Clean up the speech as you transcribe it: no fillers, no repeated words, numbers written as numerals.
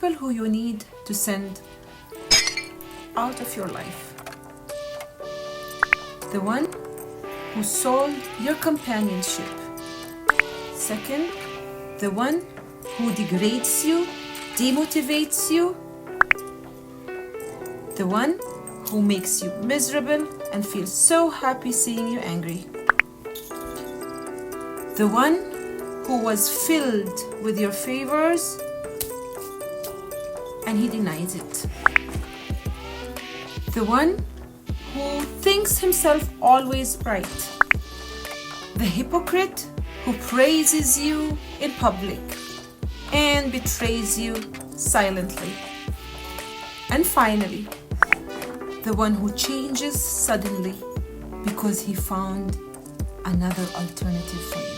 people who you need to send out of your life. The one who sold your companionship. Second, the one who degrades you, demotivates you. The one who makes you miserable and feels so happy seeing you angry. The one who was filled with your favors and he denies it. The one who thinks himself always right. The hypocrite who praises you in public and betrays you silently. And finally, the one who changes suddenly because he found another alternative for you.